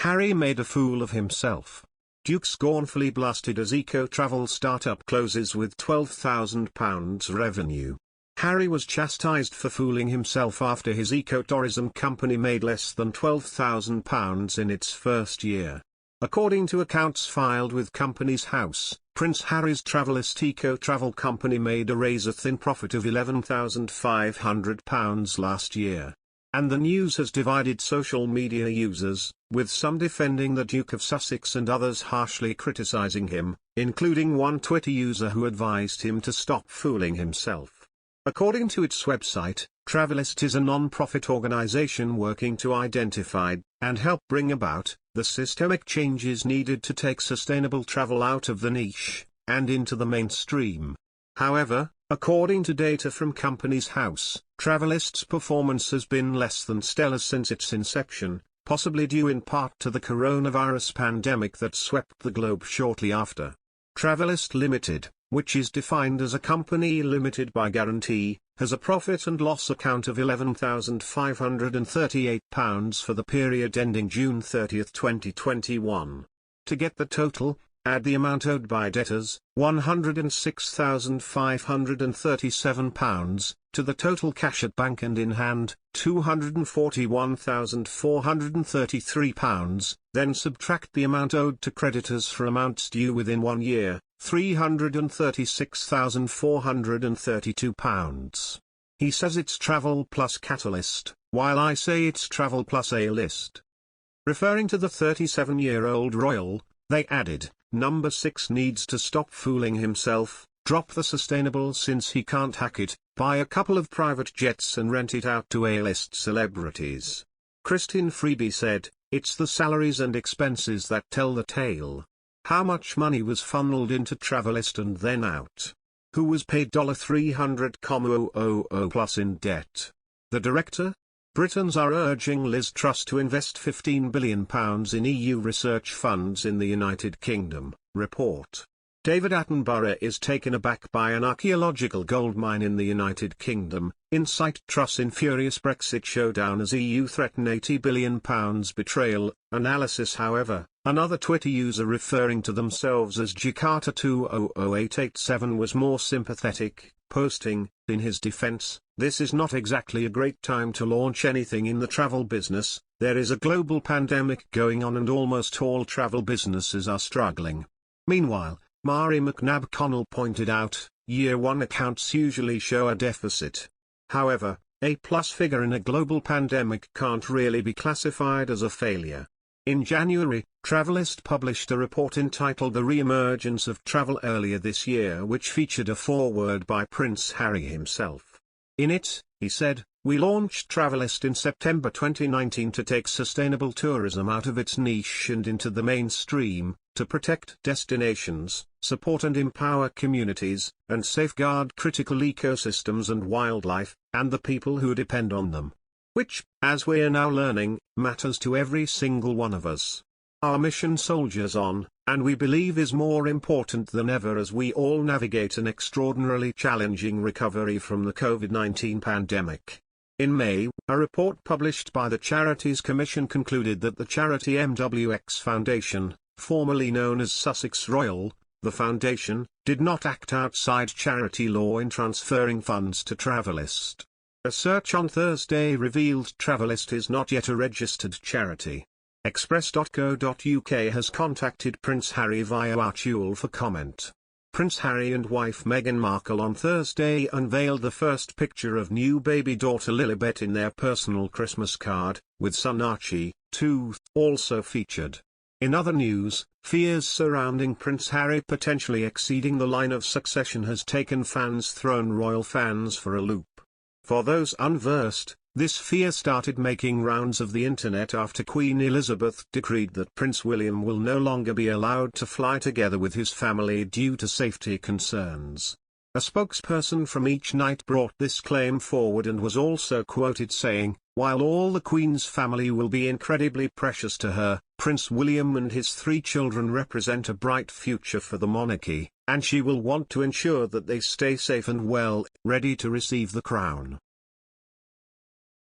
Harry made a fool of himself. Duke scornfully blasted as eco-travel startup closes with £12,000 revenue. Harry was chastised for fooling himself after his eco-tourism company made less than £12,000 in its first year. According to accounts filed with Companies House, Prince Harry's Travalyst eco-travel company made a razor-thin profit of £11,500 last year. And the news has divided social media users, with some defending the Duke of Sussex and others harshly criticising him, including one Twitter user who advised him to stop fooling himself. According to its website, Travalyst is a non-profit organisation working to identify, and help bring about, the systemic changes needed to take sustainable travel out of the niche, and into the mainstream. However, according to data from Companies House, Travalyst's performance has been less than stellar since its inception, possibly due in part to the coronavirus pandemic that swept the globe shortly after. Travalyst Limited, which is defined as a company limited by guarantee, has a profit and loss account of £11,538 for the period ending June 30, 2021. To get the total, add the amount owed by debtors, £106,537, to the total cash at bank and in hand, £241,433, then subtract the amount owed to creditors for amounts due within 1 year, £336,432. He says it's travel plus catalyst, while I say it's travel plus A-list. Referring to the 37-year-old royal, they added, Number 6 needs to stop fooling himself, drop the sustainable since he can't hack it, buy a couple of private jets and rent it out to A-list celebrities. Christine Freeby said, it's the salaries and expenses that tell the tale. How much money was funneled into Travalyst and then out? Who was paid $300,000 plus in debt? The director? Britons are urging Liz Truss to invest £15 billion in EU research funds in the United Kingdom, report. David Attenborough is taken aback by an archaeological gold mine in the United Kingdom, incite Truss in furious Brexit showdown as EU threaten £80 billion betrayal, analysis. However, another Twitter user referring to themselves as Jakarta 200887 was more sympathetic, posting, in his defense, this is not exactly a great time to launch anything in the travel business, there is a global pandemic going on and almost all travel businesses are struggling. Meanwhile, Mari McNabb Connell pointed out, Year 1 accounts usually show a deficit. However, a plus figure in a global pandemic can't really be classified as a failure. In January, Travalyst published a report entitled The Re-Emergence of Travel earlier this year, which featured a foreword by Prince Harry himself. In it, he said, we launched Travalyst in September 2019 to take sustainable tourism out of its niche and into the mainstream, to protect destinations, support and empower communities, and safeguard critical ecosystems and wildlife, and the people who depend on them. Which, as we're now learning, matters to every single one of us. Our mission soldiers on, and we believe is more important than ever as we all navigate an extraordinarily challenging recovery from the COVID-19 pandemic. In May, a report published by the Charities Commission concluded that the charity MWX Foundation, formerly known as Sussex Royal, the foundation, did not act outside charity law in transferring funds to Travalyst. A search on Thursday revealed Travalyst is not yet a registered charity. Express.co.uk has contacted Prince Harry via Archewell for comment. Prince Harry and wife Meghan Markle on Thursday unveiled the first picture of new baby daughter Lilibet in their personal Christmas card, with son Archie, too, also featured. In other news, fears surrounding Prince Harry potentially exceeding the line of succession has taken royal fans for a loop. For those unversed, this fear started making rounds of the internet after Queen Elizabeth decreed that Prince William will no longer be allowed to fly together with his family due to safety concerns. A spokesperson from each night brought this claim forward and was also quoted saying, while all the Queen's family will be incredibly precious to her, Prince William and his 3 children represent a bright future for the monarchy, and she will want to ensure that they stay safe and well, ready to receive the crown.